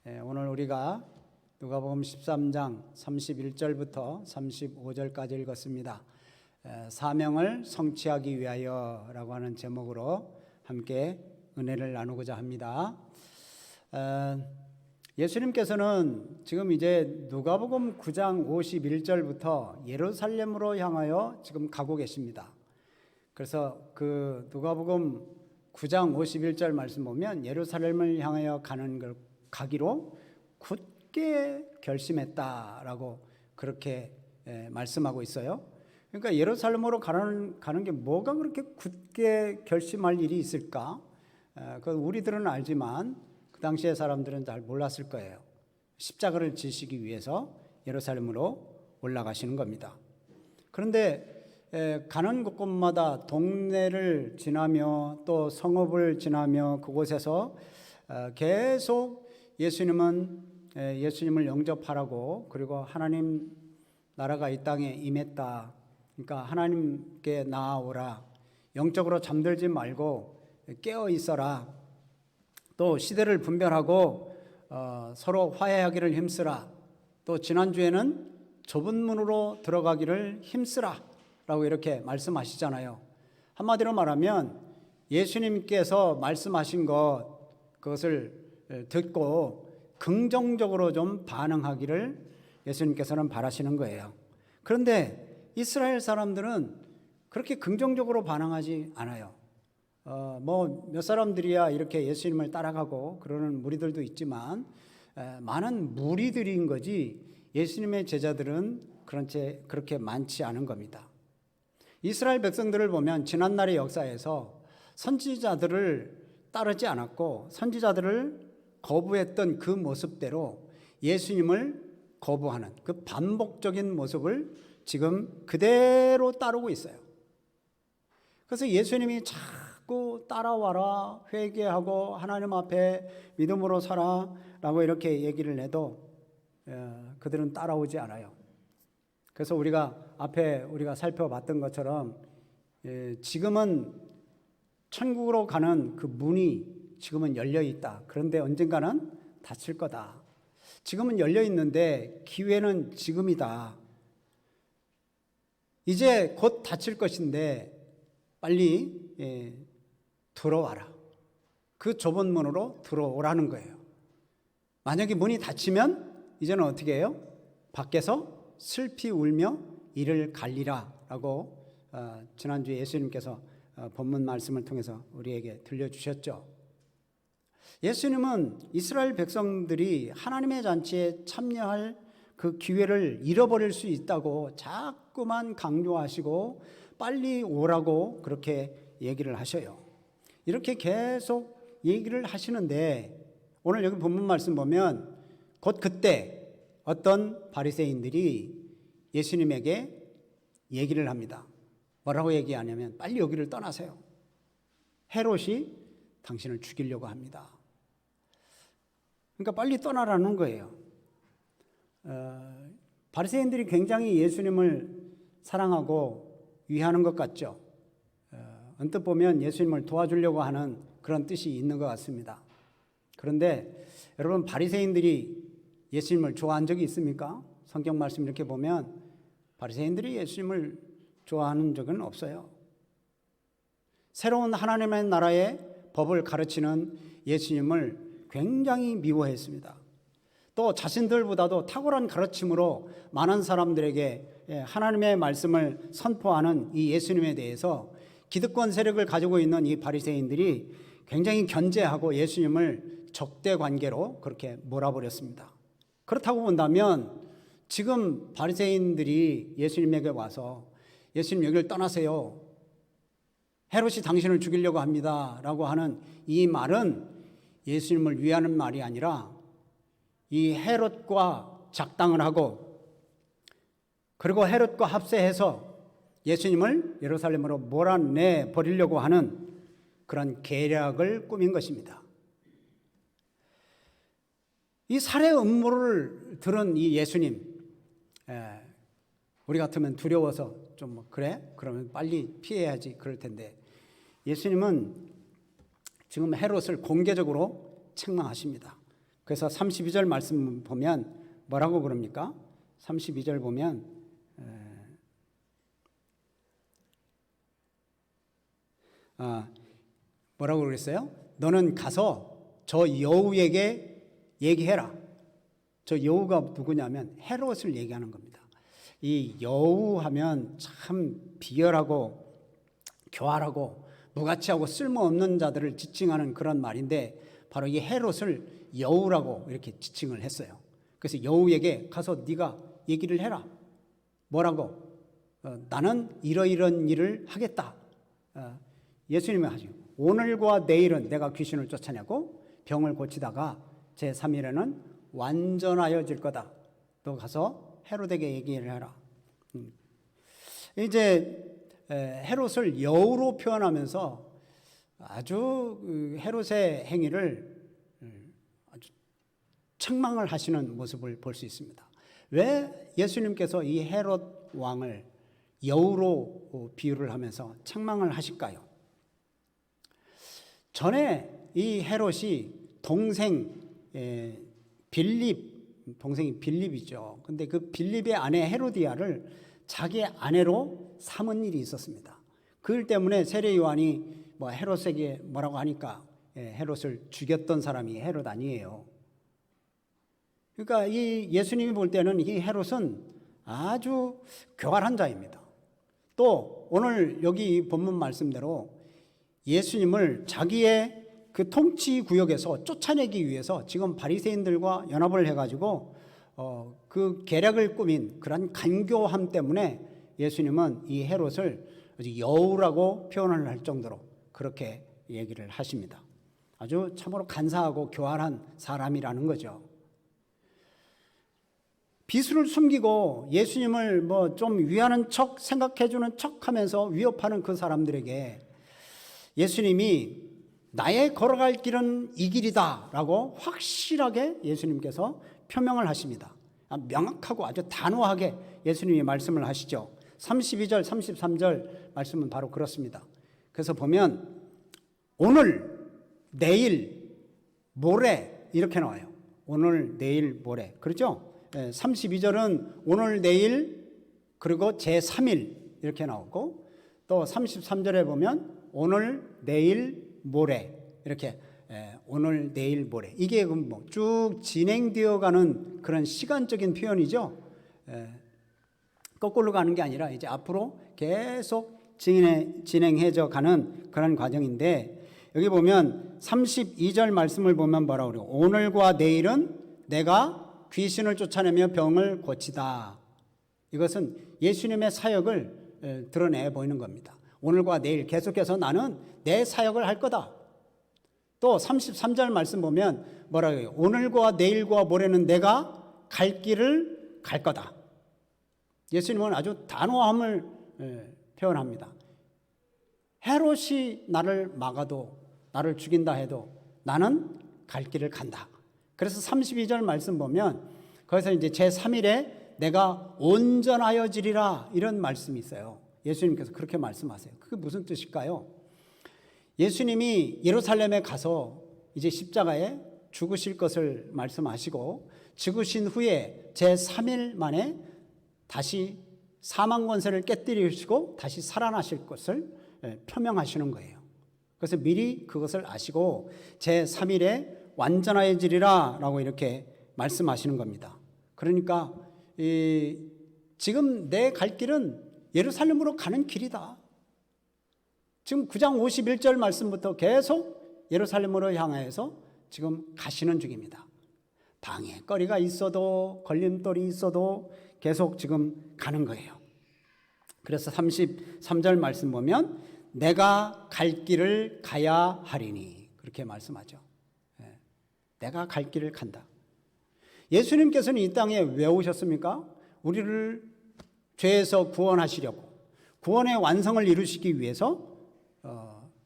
오늘 우리가 누가복음 13장 31절부터 35절까지 읽었습니다. 사명을 성취하기 위하여라고 하는 제목으로 함께 은혜를 나누고자 합니다. 예수님께서는 지금 이제 누가복음 9장 51절부터 예루살렘으로 향하여 지금 가고 계십니다. 그래서 그 누가복음 9장 51절 말씀 보면 예루살렘을 향하여 가기로 굳게 결심했다라고 그렇게 말씀하고 있어요. 그러니까 예루살렘으로 가는 게 뭐가 그렇게 굳게 결심할 일이 있을까? 그 우리들은 알지만 그 당시의 사람들은 잘 몰랐을 거예요. 십자가를 지시기 위해서 예루살렘으로 올라가시는 겁니다. 그런데 가는 곳곳마다 동네를 지나며 또 성읍을 지나며 그곳에서 계속 예수님을 영접하라고, 그리고 하나님 나라가 이 땅에 임했다. 그러니까 하나님께 나아오라. 영적으로 잠들지 말고 깨어 있어라. 또 시대를 분별하고 서로 화해하기를 힘쓰라. 또 지난주에는 좁은 문으로 들어가기를 힘쓰라 라고 이렇게 말씀하시잖아요. 한마디로 말하면 예수님께서 말씀하신 그것을 듣고 긍정적으로 좀 반응하기를 예수님께서는 바라시는 거예요. 그런데 이스라엘 사람들은 그렇게 긍정적으로 반응하지 않아요. 몇 사람들이야 이렇게 예수님을 따라가고 그러는 무리들도 있지만 많은 무리들인 거지 예수님의 제자들은 그렇게 많지 않은 겁니다. 이스라엘 백성들을 보면 지난날의 역사에서 선지자들을 따르지 않았고 선지자들을 거부했던 그 모습대로 예수님을 거부하는 그 반복적인 모습을 지금 그대로 따르고 있어요. 그래서 예수님이 자꾸 따라와라, 회개하고 하나님 앞에 믿음으로 살아라고 이렇게 얘기를 해도 그들은 따라오지 않아요. 그래서 우리가 살펴봤던 것처럼 지금은 천국으로 가는 그 문이 지금은 열려 있다. 그런데 언젠가는 닫힐 거다. 지금은 열려 있는데 기회는 지금이다. 이제 곧 닫힐 것인데 빨리 들어와라. 그 좁은 문으로 들어오라는 거예요. 만약에 문이 닫히면 이제는 어떻게 해요? 밖에서 슬피 울며 이를 갈리라 라고 지난주에 예수님께서 본문 말씀을 통해서 우리에게 들려주셨죠. 예수님은 이스라엘 백성들이 하나님의 잔치에 참여할 그 기회를 잃어버릴 수 있다고 자꾸만 강조하시고 빨리 오라고 그렇게 얘기를 하셔요. 이렇게 계속 얘기를 하시는데 오늘 여기 본문 말씀 보면 곧 그때 어떤 바리새인들이 예수님에게 얘기를 합니다. 뭐라고 얘기하냐면 빨리 여기를 떠나세요. 헤롯이 당신을 죽이려고 합니다. 그러니까 빨리 떠나라는 거예요. 바리새인들이 굉장히 예수님을 사랑하고 위하는 것 같죠. 언뜻 보면 예수님을 도와주려고 하는 그런 뜻이 있는 것 같습니다. 그런데 여러분, 바리새인들이 예수님을 좋아한 적이 있습니까? 성경 말씀 이렇게 보면 바리새인들이 예수님을 좋아하는 적은 없어요. 새로운 하나님의 나라의 법을 가르치는 예수님을 굉장히 미워했습니다. 또 자신들보다도 탁월한 가르침으로 많은 사람들에게 하나님의 말씀을 선포하는 이 예수님에 대해서 기득권 세력을 가지고 있는 이 바리새인들이 굉장히 견제하고 예수님을 적대 관계로 그렇게 몰아버렸습니다. 그렇다고 본다면 지금 바리새인들이 예수님에게 와서 예수님 여기를 떠나세요. 헤롯이 당신을 죽이려고 합니다. 라고 하는 이 말은 예수님을 위하는 말이 아니라 이 헤롯과 작당을 하고 그리고 헤롯과 합세해서 예수님을 예루살렘으로 몰아내 버리려고 하는 그런 계략을 꾸민 것입니다. 이 살해 음모를 들은 이 예수님, 우리 같으면 두려워서 좀 그래? 그러면 빨리 피해야지 그럴 텐데 예수님은 지금 헤롯을 공개적으로 책망하십니다. 그래서 32절 말씀 보면 뭐라고 그럽니까? 32절 보면 뭐라고 그랬어요? 너는 가서 저 여우에게 얘기해라. 저 여우가 누구냐면 헤롯을 얘기하는 겁니다. 이 여우 하면 참 비열하고 교활하고 무가치하고 쓸모없는 자들을 지칭하는 그런 말인데 바로 이 헤롯을 여우라고 이렇게 지칭을 했어요. 그래서 여우에게 가서 네가 얘기를 해라. 뭐라고? 나는 이러이런 일을 하겠다. 예수님이 하죠. 오늘과 내일은 내가 귀신을 쫓아내고 병을 고치다가 제3일에는 완전하여질 거다. 너 가서 헤롯에게 얘기를 해라. 이제 헤롯을 여우로 표현하면서 아주 헤롯의 행위를 아주 책망을 하시는 모습을 볼 수 있습니다. 왜 예수님께서 이 헤롯 왕을 여우로 비유를 하면서 책망을 하실까요? 전에 이 헤롯이 동생이 빌립이죠. 근데 그 빌립의 아내 헤로디아를 자기 아내로 삼은 일이 있었습니다. 그 일 때문에 세례 요한이 헤롯에게 뭐라고 하니까 헤롯을 죽였던 사람이 헤롯 아니에요. 그러니까 이 예수님이 볼 때는 이 헤롯은 아주 교활한 자입니다. 또 오늘 여기 본문 말씀대로 예수님을 자기의 그 통치 구역에서 쫓아내기 위해서 지금 바리새인들과 연합을 해가지고 그 계략을 꾸민 그런 간교함 때문에 예수님은 이 헤롯을 여우라고 표현을 할 정도로 그렇게 얘기를 하십니다. 아주 참으로 간사하고 교활한 사람이라는 거죠. 비수를 숨기고 예수님을 좀 위하는 척 생각해주는 척하면서 위협하는 그 사람들에게 예수님이 나의 걸어갈 길은 이 길이다 라고 확실하게 예수님께서 표명을 하십니다. 명확하고 아주 단호하게 예수님이 말씀을 하시죠. 32절 33절 말씀은 바로 그렇습니다. 그래서 보면 오늘 내일 모레 이렇게 나와요. 오늘 내일 모레 그렇죠? 32절은 오늘 내일 그리고 제3일 이렇게 나오고 또 33절에 보면 오늘 내일 모레 이렇게 오늘 내일 모레 이게 쭉 진행되어 가는 그런 시간적인 표현이죠. 거꾸로 가는 게 아니라 이제 앞으로 계속 진행해져 가는 그런 과정인데 여기 보면 32절 말씀을 보면 뭐라고 그래요? 오늘과 내일은 내가 귀신을 쫓아내며 병을 고치다. 이것은 예수님의 사역을 드러내 보이는 겁니다. 오늘과 내일 계속해서 나는 내 사역을 할 거다. 또 33절 말씀 보면 뭐라고 해요? 오늘과 내일과 모레는 내가 갈 길을 갈 거다. 예수님은 아주 단호함을 표현합니다. 헤롯이 나를 막아도 나를 죽인다 해도 나는 갈 길을 간다. 그래서 32절 말씀 보면 거기서 이제 제3일에 내가 온전하여지리라 이런 말씀이 있어요. 예수님께서 그렇게 말씀하세요. 그게 무슨 뜻일까요? 예수님이 예루살렘에 가서 이제 십자가에 죽으실 것을 말씀하시고 죽으신 후에 제3일 만에 다시 사망 권세를 깨뜨리시고 다시 살아나실 것을 표명하시는 거예요. 그래서 미리 그것을 아시고 제3일에 완전하여지리라 라고 이렇게 말씀하시는 겁니다. 그러니까 지금 내 갈 길은 예루살렘으로 가는 길이다. 지금 9장 51절 말씀부터 계속 예루살렘으로 향해서 지금 가시는 중입니다. 방해거리가 있어도 걸림돌이 있어도 계속 지금 가는 거예요. 그래서 33절 말씀 보면 내가 갈 길을 가야 하리니 그렇게 말씀하죠. 내가 갈 길을 간다. 예수님께서는 이 땅에 왜 오셨습니까? 우리를 죄에서 구원하시려고 구원의 완성을 이루시기 위해서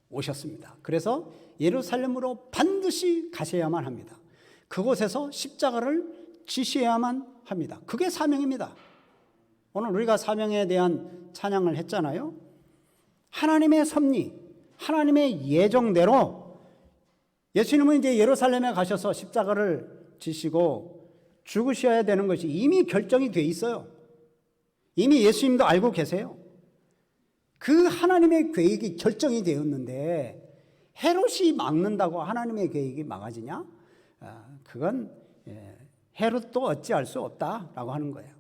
오셨습니다. 그래서 예루살렘으로 반드시 가셔야만 합니다. 그곳에서 십자가를 지셔야만 합니다. 그게 사명입니다. 오늘 우리가 사명에 대한 찬양을 했잖아요. 하나님의 섭리, 하나님의 예정대로 예수님은 이제 예루살렘에 가셔서 십자가를 지시고 죽으셔야 되는 것이 이미 결정이 돼 있어요. 이미 예수님도 알고 계세요. 그 하나님의 계획이 결정이 되었는데 헤롯이 막는다고 하나님의 계획이 막아지냐? 그건 헤롯도 어찌할 수 없다라고 하는 거예요.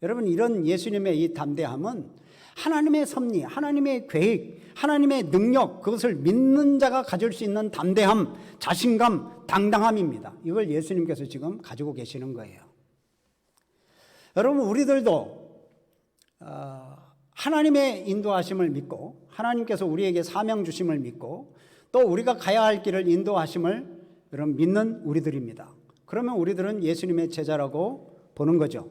여러분, 이런 예수님의 이 담대함은 하나님의 섭리, 하나님의 계획, 하나님의 능력, 그것을 믿는 자가 가질 수 있는 담대함, 자신감, 당당함입니다. 이걸 예수님께서 지금 가지고 계시는 거예요. 여러분, 우리들도 하나님의 인도하심을 믿고 하나님께서 우리에게 사명 주심을 믿고 또 우리가 가야 할 길을 인도하심을 여러분 믿는 우리들입니다. 그러면 우리들은 예수님의 제자라고 보는 거죠.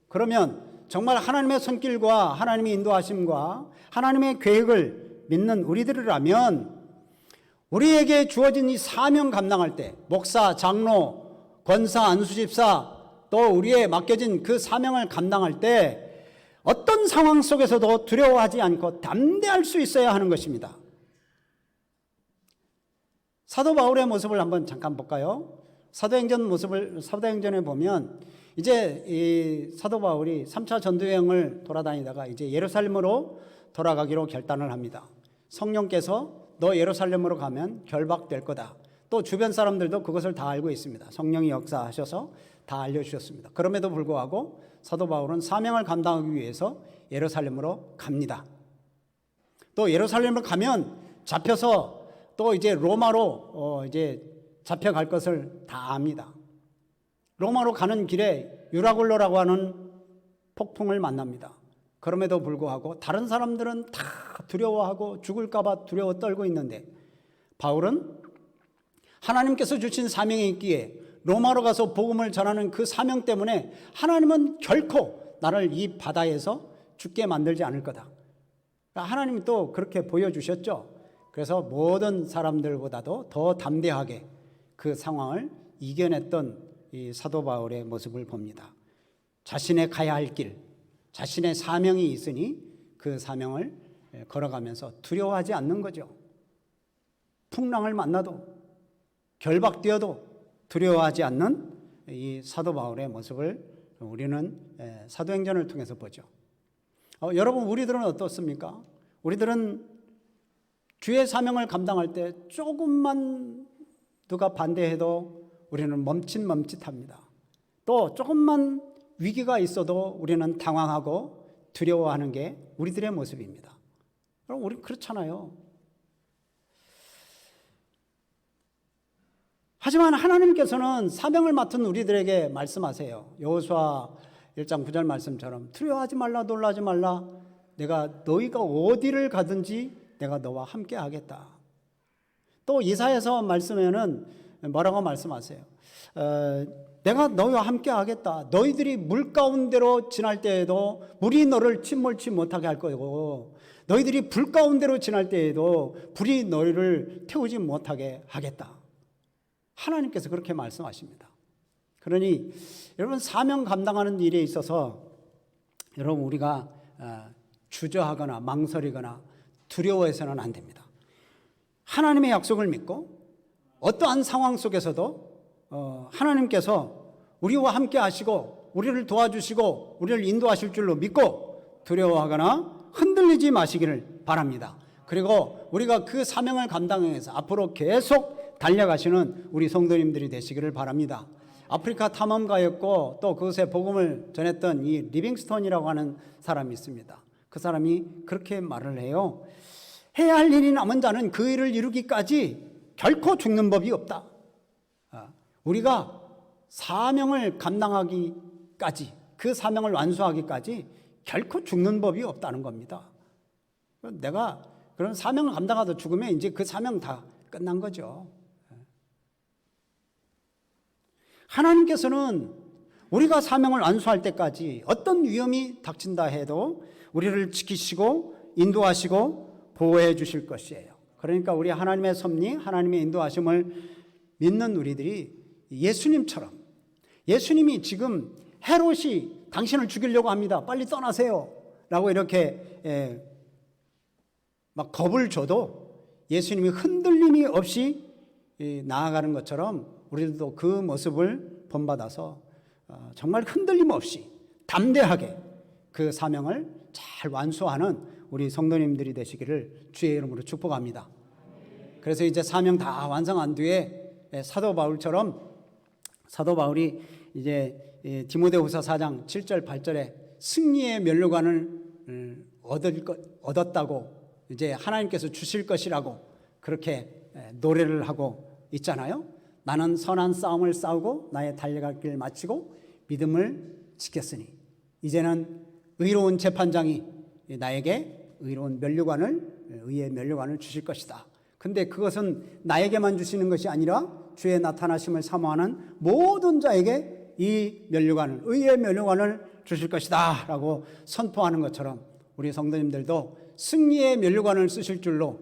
그러면 정말 하나님의 손길과 하나님의 인도하심과 하나님의 계획을 믿는 우리들이라면 우리에게 주어진 이 사명 감당할 때 목사, 장로, 권사, 안수집사 또 우리에 맡겨진 그 사명을 감당할 때 어떤 상황 속에서도 두려워하지 않고 담대할 수 있어야 하는 것입니다. 사도 바울의 모습을 한번 잠깐 볼까요? 사도행전에 보면 이제 이 사도 바울이 3차 전도여행을 돌아다니다가 이제 예루살렘으로 돌아가기로 결단을 합니다. 성령께서 너 예루살렘으로 가면 결박될 거다. 또 주변 사람들도 그것을 다 알고 있습니다. 성령이 역사하셔서 다 알려주셨습니다. 그럼에도 불구하고 사도 바울은 사명을 감당하기 위해서 예루살렘으로 갑니다. 또 예루살렘을 가면 잡혀서 또 이제 로마로 이제 잡혀갈 것을 다 압니다. 로마로 가는 길에 유라굴로라고 하는 폭풍을 만납니다. 그럼에도 불구하고 다른 사람들은 다 두려워하고 죽을까 봐 두려워 떨고 있는데 바울은 하나님께서 주신 사명이 있기에 로마로 가서 복음을 전하는 그 사명 때문에 하나님은 결코 나를 이 바다에서 죽게 만들지 않을 거다. 하나님이 또 그렇게 보여주셨죠. 그래서 모든 사람들보다도 더 담대하게 그 상황을 이겨냈던 이 사도 바울의 모습을 봅니다. 자신의 가야 할 길, 자신의 사명이 있으니 그 사명을 걸어가면서 두려워하지 않는 거죠. 풍랑을 만나도 결박되어도 두려워하지 않는 이 사도 바울의 모습을 우리는 사도행전을 통해서 보죠. 여러분, 우리들은 어떻습니까? 우리들은 주의 사명을 감당할 때 조금만 누가 반대해도 우리는 멈칫멈칫합니다. 또 조금만 위기가 있어도 우리는 당황하고 두려워하는 게 우리들의 모습입니다. 그럼 우리 그렇잖아요. 하지만 하나님께서는 사명을 맡은 우리들에게 말씀하세요. 여호수아 1장 9절 말씀처럼 두려워하지 말라, 놀라지 말라. 내가 너희가 어디를 가든지 내가 너와 함께 하겠다. 또 이사야서 말씀에는 뭐라고 말씀하세요? 내가 너희와 함께 하겠다. 너희들이 물 가운데로 지날 때에도 물이 너를 침몰치 못하게 할 거고 너희들이 불 가운데로 지날 때에도 불이 너희를 태우지 못하게 하겠다. 하나님께서 그렇게 말씀하십니다. 그러니 여러분, 사명 감당하는 일에 있어서 여러분 우리가 주저하거나 망설이거나 두려워해서는 안 됩니다. 하나님의 약속을 믿고 어떠한 상황 속에서도 하나님께서 우리와 함께 하시고 우리를 도와주시고 우리를 인도하실 줄로 믿고 두려워하거나 흔들리지 마시기를 바랍니다. 그리고 우리가 그 사명을 감당해서 앞으로 계속 달려가시는 우리 성도님들이 되시기를 바랍니다. 아프리카 탐험가였고 또 그것에 복음을 전했던 이 리빙스톤이라고 하는 사람이 있습니다. 그 사람이 그렇게 말을 해요. 해야 할 일이 남은 자는 그 일을 이루기까지 결코 죽는 법이 없다. 우리가 사명을 감당하기까지, 그 사명을 완수하기까지 결코 죽는 법이 없다는 겁니다. 내가 그런 사명을 감당하다 죽으면 이제 그 사명 다 끝난 거죠. 하나님께서는 우리가 사명을 완수할 때까지 어떤 위험이 닥친다 해도 우리를 지키시고 인도하시고 보호해 주실 것이에요. 그러니까 우리 하나님의 섭리, 하나님의 인도하심을 믿는 우리들이 예수님처럼, 예수님이 지금 헤롯이 당신을 죽이려고 합니다. 빨리 떠나세요. 라고 이렇게 막 겁을 줘도 예수님이 흔들림이 없이 나아가는 것처럼 우리들도 그 모습을 본받아서 정말 흔들림 없이 담대하게 그 사명을 잘 완수하는 우리 성도님들이 되시기를 주의 이름으로 축복합니다. 그래서 이제 사명 다 완성한 뒤에 사도 바울처럼 사도 바울이 이제 디모데후서 4장 7절 8절에 승리의 면류관을 얻었다고 이제 하나님께서 주실 것이라고 그렇게 노래를 하고 있잖아요. 나는 선한 싸움을 싸우고 나의 달려갈 길을 마치고 믿음을 지켰으니 이제는 의로운 재판장이 나에게 의로운 면류관을 의의 면류관을 주실 것이다. 근데 그것은 나에게만 주시는 것이 아니라 주의 나타나심을 사모하는 모든 자에게 이 면류관을 의의 면류관을 주실 것이다 라고 선포하는 것처럼 우리 성도님들도 승리의 면류관을 쓰실 줄로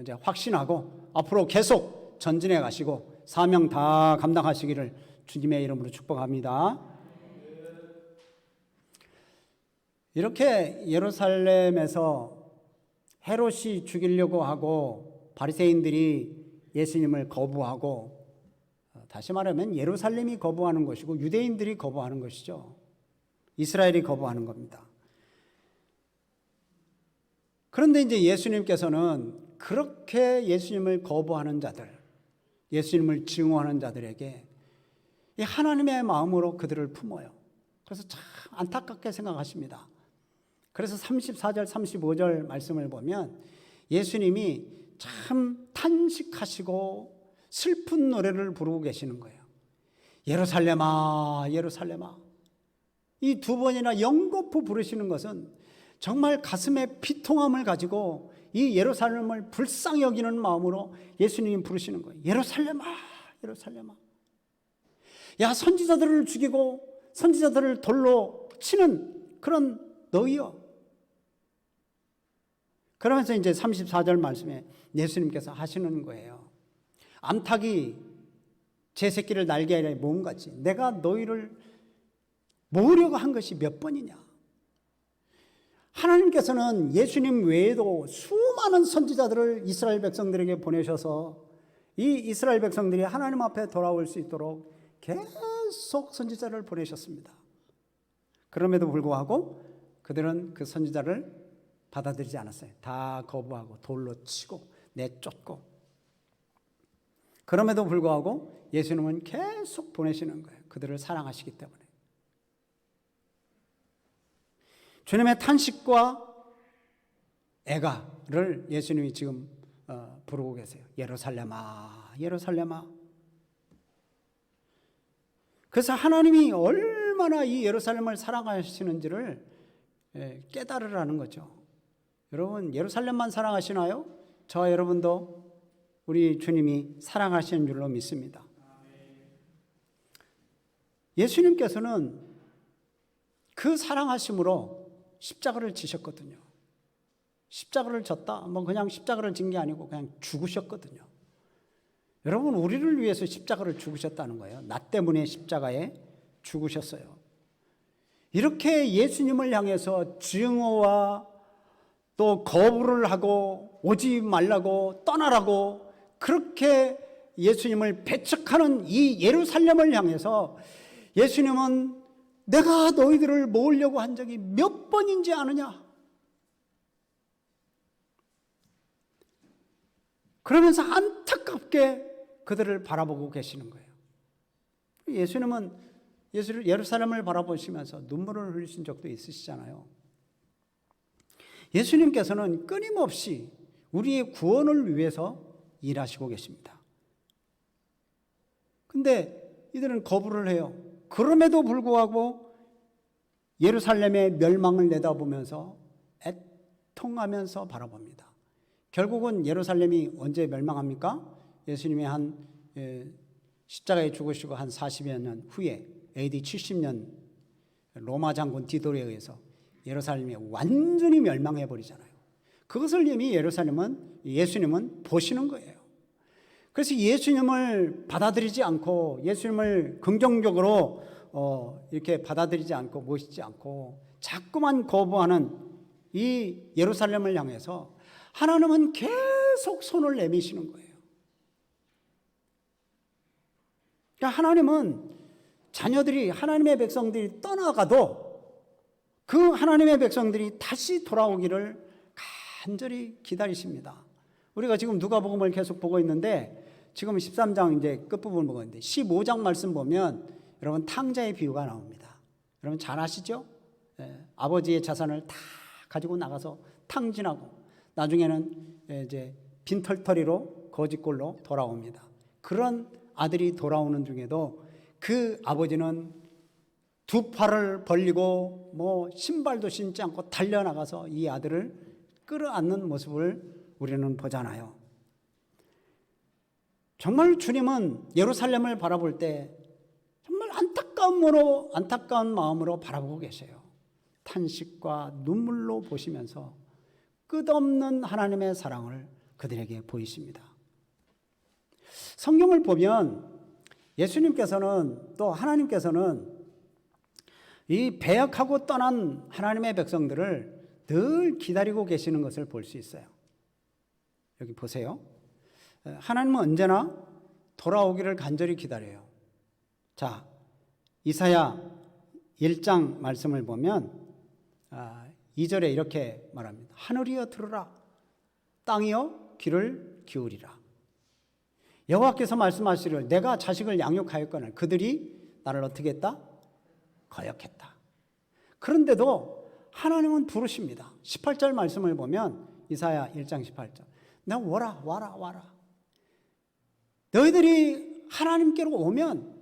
이제 확신하고 앞으로 계속 전진해 가시고 사명 다 감당하시기를 주님의 이름으로 축복합니다. 이렇게 예루살렘에서 헤롯이 죽이려고 하고 바리새인들이 예수님을 거부하고, 다시 말하면 예루살렘이 거부하는 것이고 유대인들이 거부하는 것이죠. 이스라엘이 거부하는 겁니다. 그런데 이제 예수님께서는 그렇게 예수님을 거부하는 자들, 예수님을 증오하는 자들에게 이 하나님의 마음으로 그들을 품어요. 그래서 참 안타깝게 생각하십니다. 그래서 34절 35절 말씀을 보면 예수님이 참 탄식하시고 슬픈 노래를 부르고 계시는 거예요. 예루살렘아 예루살렘아. 이 두 번이나 연거푸 부르시는 것은 정말 가슴에 비통함을 가지고 이 예루살렘을 불쌍히 여기는 마음으로 예수님이 부르시는 거예요. 예루살렘아 예루살렘아. 야, 선지자들을 죽이고 선지자들을 돌로 치는 그런 너희여. 그러면서 이제 34절 말씀에 예수님께서 하시는 거예요. 암탉이 제 새끼를 날개 아래 모음같이 내가 너희를 모으려고 한 것이 몇 번이냐. 하나님께서는 예수님 외에도 수많은 선지자들을 이스라엘 백성들에게 보내셔서 이 이스라엘 백성들이 하나님 앞에 돌아올 수 있도록 계속 선지자를 보내셨습니다. 그럼에도 불구하고 그들은 그 선지자를 받아들이지 않았어요. 다 거부하고 돌로 치고 내쫓고. 그럼에도 불구하고 예수님은 계속 보내시는 거예요. 그들을 사랑하시기 때문에. 주님의 탄식과 애가를 예수님이 지금 부르고 계세요. 예루살렘아 예루살렘아. 그래서 하나님이 얼마나 이 예루살렘을 사랑하시는지를 깨달으라는 거죠. 여러분 예루살렘만 사랑하시나요? 저와 여러분도 우리 주님이 사랑하시는 줄로 믿습니다. 예수님께서는 그 사랑하심으로 십자가를 지셨거든요. 십자가를 졌다? 뭐 그냥 십자가를 진 게 아니고 그냥 죽으셨거든요. 여러분 우리를 위해서 십자가를 죽으셨다는 거예요. 나 때문에 십자가에 죽으셨어요. 이렇게 예수님을 향해서 증오와 또 거부를 하고 오지 말라고 떠나라고 그렇게 예수님을 배척하는 이 예루살렘을 향해서 예수님은 내가 너희들을 모으려고 한 적이 몇 번인지 아느냐. 그러면서 안타깝게 그들을 바라보고 계시는 거예요. 예수님은 예루살렘을 바라보시면서 눈물을 흘리신 적도 있으시잖아요. 예수님께서는 끊임없이 우리의 구원을 위해서 일하시고 계십니다. 근데 이들은 거부를 해요. 그럼에도 불구하고 예루살렘의 멸망을 내다보면서 애통하면서 바라봅니다. 결국은 예루살렘이 언제 멸망합니까? 예수님이 십자가에 죽으시고 한 40여 년 후에 AD 70년 로마 장군 디도에 의해서 예루살렘이 완전히 멸망해 버리잖아요. 그것을 이미 예수님은 보시는 거예요. 그래서 예수님을 받아들이지 않고 예수님을 긍정적으로 이렇게 받아들이지 않고 모시지 않고 자꾸만 거부하는 이 예루살렘을 향해서 하나님은 계속 손을 내미시는 거예요. 그러니까 하나님은 자녀들이, 하나님의 백성들이 떠나가도 그 하나님의 백성들이 다시 돌아오기를 간절히 기다리십니다. 우리가 지금 누가복음을 계속 보고 있는데 지금 13장 이제 끝부분을 보고 있는데 15장 말씀 보면 여러분 탕자의 비유가 나옵니다. 여러분 잘 아시죠? 아버지의 자산을 다 가지고 나가서 탕진하고 나중에는 이제 빈털터리로 거지꼴로 돌아옵니다. 그런 아들이 돌아오는 중에도 그 아버지는 두 팔을 벌리고 뭐 신발도 신지 않고 달려나가서 이 아들을 끌어안는 모습을 우리는 보잖아요. 정말 주님은 예루살렘을 바라볼 때 정말 안타까운 마음으로 바라보고 계세요. 탄식과 눈물로 보시면서 끝없는 하나님의 사랑을 그들에게 보이십니다. 성경을 보면 예수님께서는 또 하나님께서는 이 배역하고 떠난 하나님의 백성들을 늘 기다리고 계시는 것을 볼 수 있어요. 여기 보세요. 하나님은 언제나 돌아오기를 간절히 기다려요. 자, 이사야 1장 말씀을 보면 2절에 이렇게 말합니다. 하늘이여 들으라, 땅이여 귀를 기울이라. 여호와께서 말씀하시기를 내가 자식을 양육하였거늘 그들이 나를 어떻게 했다? 거역했다. 그런데도 하나님은 부르십니다. 18절 말씀을 보면 이사야 1장 18절 나 와라. 너희들이 하나님께로 오면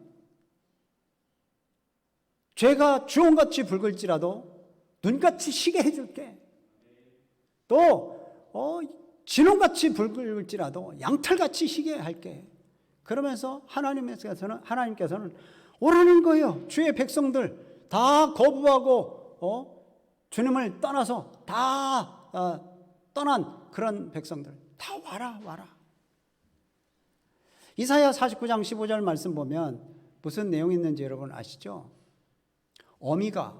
죄가 주홍같이 붉을지라도 눈같이 시게 해줄게. 또 진홍같이 붉을지라도 양털같이 시게 할게. 그러면서 하나님께서는 오라는 거예요. 주의 백성들 다 거부하고 주님을 떠나서 다 떠난 그런 백성들 다 와라. 이사야 49장 15절 말씀 보면 무슨 내용이 있는지 여러분 아시죠? 어미가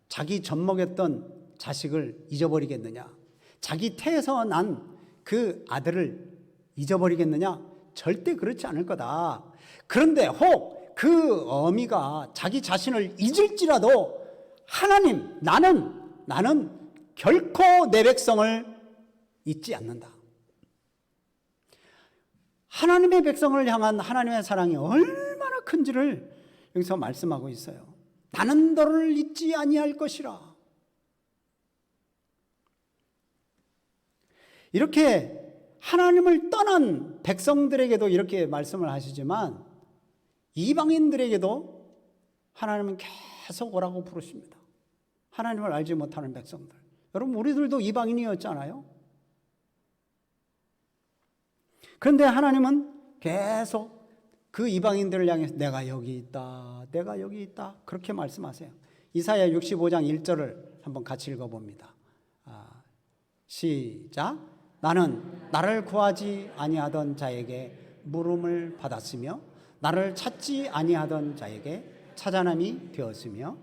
자기 젖먹였던 자식을 잊어버리겠느냐? 자기 태에서 난 그 아들을 잊어버리겠느냐? 절대 그렇지 않을 거다. 그런데 혹 그 어미가 자기 자신을 잊을지라도 하나님, 나는 결코 내 백성을 잊지 않는다. 하나님의 백성을 향한 하나님의 사랑이 얼마나 큰지를 여기서 말씀하고 있어요. 나는 너를 잊지 아니할 것이라. 이렇게 하나님을 떠난 백성들에게도 이렇게 말씀을 하시지만 이방인들에게도 하나님은 계속 오라고 부르십니다. 하나님을 알지 못하는 백성들. 여러분 우리들도 이방인이었잖아요. 그런데 하나님은 계속 그 이방인들을 향해서 내가 여기 있다 그렇게 말씀하세요. 이사야 65장 1절을 한번 같이 읽어봅니다. 시작. 나는 나를 구하지 아니하던 자에게 물음을 받았으며 나를 찾지 아니하던 자에게 찾아남이 되었으며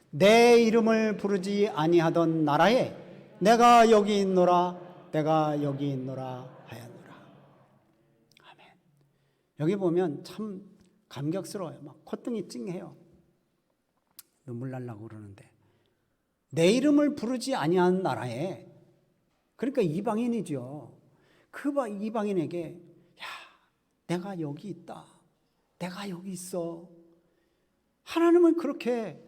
내 이름을 부르지 아니하던 나라에 내가 여기 있노라 하였노라. 아멘. 여기 보면 참 감격스러워요. 막 콧등이 찡해요. 눈물 날라고 그러는데 내 이름을 부르지 아니한 나라에, 그러니까 이방인이죠. 그 이방인에게 야, 내가 여기 있다. 내가 여기 있어. 하나님은 그렇게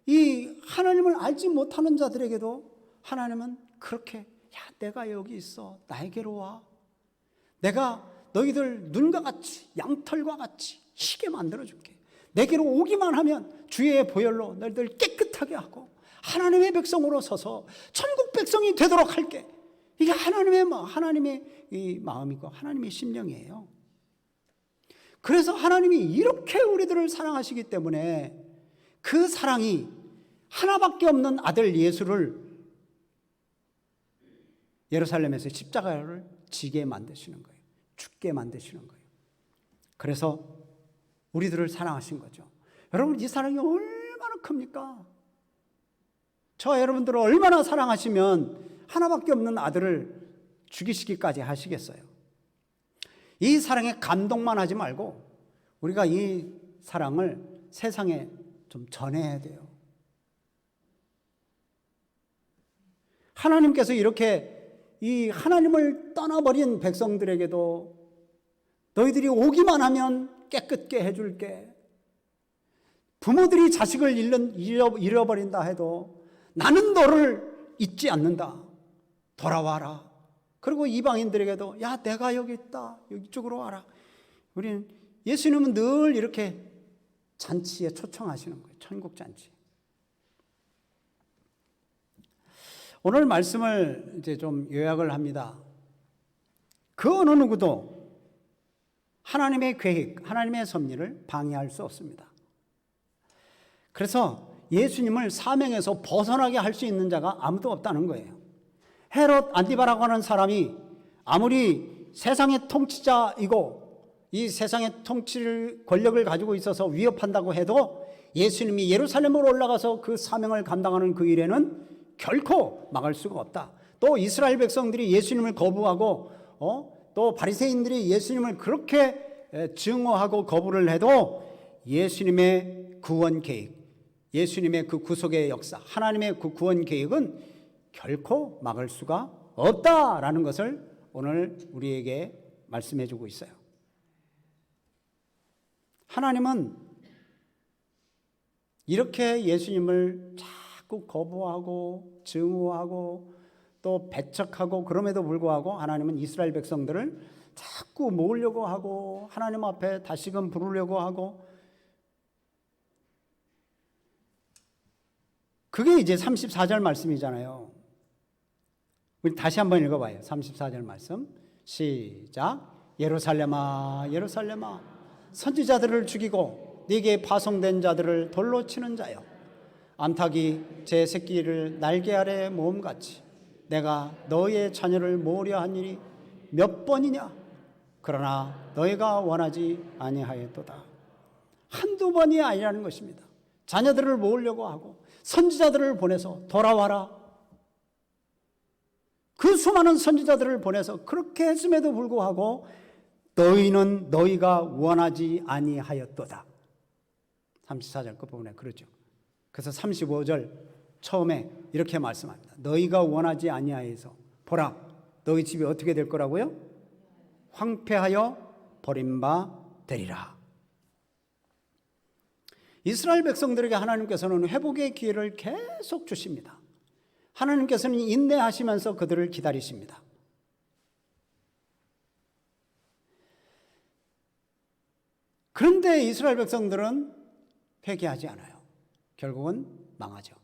이 하나님을 알지 못하는 자들에게도 하나님은 그렇게 야, 내가 여기 있어. 나에게로 와. 내가 너희들 눈과 같이 양털과 같이 희게 만들어줄게. 내게로 오기만 하면 주의 보혈로 너희들 깨끗하게 하고 하나님의 백성으로 서서 천국 백성이 되도록 할게. 이게 하나님의 이 마음이고 하나님의 심령이에요. 그래서 하나님이 이렇게 우리들을 사랑하시기 때문에 그 사랑이 하나밖에 없는 아들 예수를 예루살렘에서 십자가를 지게 만드시는 거예요. 죽게 만드시는 거예요. 그래서 우리들을 사랑하신 거죠. 여러분 이 사랑이 얼마나 큽니까? 저 여러분들을 얼마나 사랑하시면 하나밖에 없는 아들을 죽이시기까지 하시겠어요. 이 사랑에 감동만 하지 말고 우리가 이 사랑을 세상에 좀 전해야 돼요. 하나님께서 이렇게 이 하나님을 떠나버린 백성들에게도 너희들이 오기만 하면 깨끗게 해줄게. 부모들이 자식을 잃어버린다 해도 나는 너를 잊지 않는다. 돌아와라. 그리고 이방인들에게도 야, 내가 여기 있다. 이쪽으로 와라. 우리는 예수님은 늘 이렇게 잔치에 초청하시는 거예요. 천국 잔치. 오늘 말씀을 이제 좀 요약을 합니다. 그 어느 누구도 하나님의 계획, 하나님의 섭리를 방해할 수 없습니다. 그래서 예수님을 사명에서 벗어나게 할 수 있는 자가 아무도 없다는 거예요. 헤롯 안티바라고 하는 사람이 아무리 세상의 통치자이고 이 세상의 통치 권력을 가지고 있어서 위협한다고 해도 예수님이 예루살렘으로 올라가서 그 사명을 감당하는 그 일에는 결코 막을 수가 없다. 또 이스라엘 백성들이 예수님을 거부하고 또 바리새인들이 예수님을 그렇게 증오하고 거부를 해도 예수님의 구원 계획, 예수님의 그 구속의 역사, 하나님의 그 구원 계획은 결코 막을 수가 없다라는 것을 오늘 우리에게 말씀해 주고 있어요. 하나님은 이렇게 예수님을 자꾸 거부하고 증오하고 또 배척하고 그럼에도 불구하고 하나님은 이스라엘 백성들을 자꾸 모으려고 하고 하나님 앞에 다시금 부르려고 하고, 그게 이제 34절 말씀이잖아요. 우리 다시 한번 읽어봐요. 34절 말씀 시작. 예루살렘아 예루살렘아 선지자들을 죽이고 네게 파송된 자들을 돌로 치는 자여, 암탉이 제 새끼를 날개 아래 모음같이 내가 너희의 자녀를 모으려 한 일이 몇 번이냐. 그러나 너희가 원하지 아니하였도다. 한두 번이 아니라는 것입니다. 자녀들을 모으려고 하고 선지자들을 보내서 돌아와라. 그 수많은 선지자들을 보내서 그렇게 했음에도 불구하고 너희는 너희가 원하지 아니하였도다. 34절 끝부분에 그러죠. 그래서 35절 처음에 이렇게 말씀합니다. 너희가 원하지 아니하여서 보라, 너희 집이 어떻게 될 거라고요? 황폐하여 버림바 되리라. 이스라엘 백성들에게 하나님께서는 회복의 기회를 계속 주십니다. 하나님께서는 인내하시면서 그들을 기다리십니다. 그런데 이스라엘 백성들은 회개하지 않아요. 결국은 망하죠.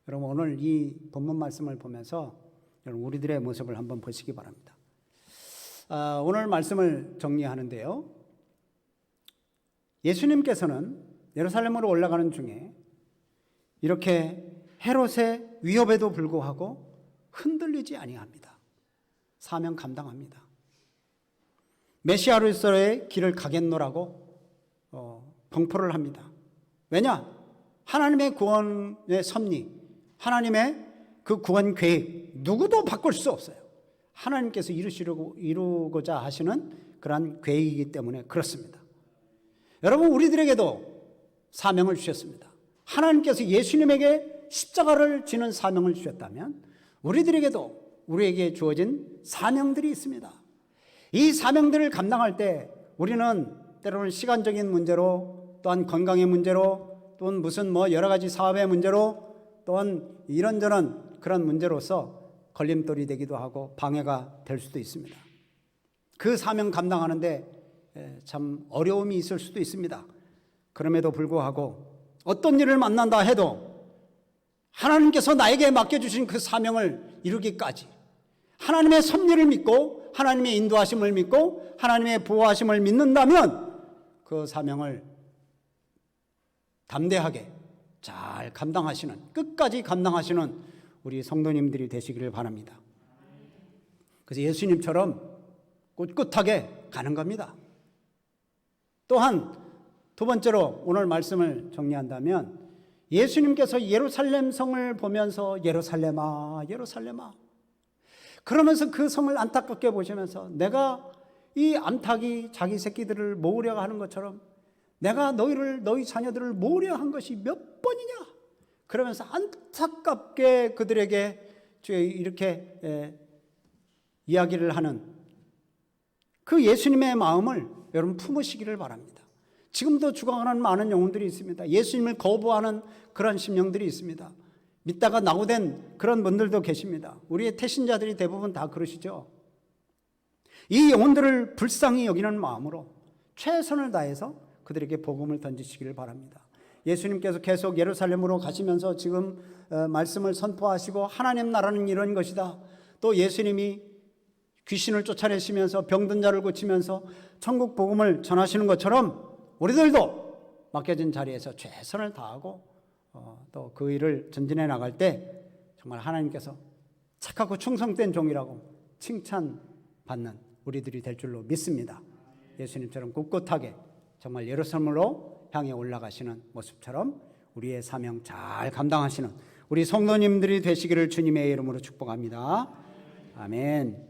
여러분, 오늘 이 본문 말씀을 보면서 여러분 우리들의 모습을 한번 보시기 바랍니다. 오늘 말씀을 정리하는데요, 예수님께서는 예루살렘으로 올라가는 중에 이렇게 헤롯의 위협에도 불구하고 흔들리지 아니합니다. 사명 감당합니다. 메시아로서의 길을 가겠노라고 봉포를 합니다. 왜냐? 하나님의 구원의 섭리, 하나님의 그 구원 계획 누구도 바꿀 수 없어요. 하나님께서 이루고자 하시는 그러한 계획이기 때문에 그렇습니다. 여러분, 우리들에게도 사명을 주셨습니다. 하나님께서 예수님에게 십자가를 지는 사명을 주셨다면 우리들에게도 우리에게 주어진 사명들이 있습니다. 이 사명들을 감당할 때 우리는 때로는 시간적인 문제로, 또한 건강의 문제로, 또는 무슨 여러 가지 사업의 문제로, 또한 이런저런 그런 문제로서 걸림돌이 되기도 하고 방해가 될 수도 있습니다. 그 사명 감당하는데 참 어려움이 있을 수도 있습니다. 그럼에도 불구하고 어떤 일을 만난다 해도 하나님께서 나에게 맡겨주신 그 사명을 이루기까지 하나님의 섭리를 믿고 하나님의 인도하심을 믿고 하나님의 보호하심을 믿는다면 그 사명을 담대하게 잘 감당하시는, 끝까지 감당하시는 우리 성도님들이 되시기를 바랍니다. 그래서 예수님처럼 꿋꿋하게 가는 겁니다. 또한 두 번째로 오늘 말씀을 정리한다면 예수님께서 예루살렘 성을 보면서 예루살렘아 예루살렘아 그러면서 그 성을 안타깝게 보시면서 내가 이 암탉이 자기 새끼들을 모으려고 하는 것처럼 내가 너희 자녀들을 모려한 것이 몇 번이냐? 그러면서 안타깝게 그들에게 이렇게 이야기를 하는 그 예수님의 마음을 여러분 품으시기를 바랍니다. 지금도 죽어가는 많은 영혼들이 있습니다. 예수님을 거부하는 그런 심령들이 있습니다. 믿다가 낙오된 그런 분들도 계십니다. 우리의 태신자들이 대부분 다 그러시죠. 이 영혼들을 불쌍히 여기는 마음으로 최선을 다해서 그들에게 복음을 던지시기를 바랍니다. 예수님께서 계속 예루살렘으로 가시면서 지금 말씀을 선포하시고 하나님 나라는 이런 것이다. 또 예수님이 귀신을 쫓아내시면서 병든 자를 고치면서 천국 복음을 전하시는 것처럼 우리들도 맡겨진 자리에서 최선을 다하고 또 그 일을 전진해 나갈 때 정말 하나님께서 착하고 충성된 종이라고 칭찬받는 우리들이 될 줄로 믿습니다. 예수님처럼 꿋꿋하게 정말 예루살렘으로 향해 올라가시는 모습처럼 우리의 사명 잘 감당하시는 우리 성도님들이 되시기를 주님의 이름으로 축복합니다. 아멘.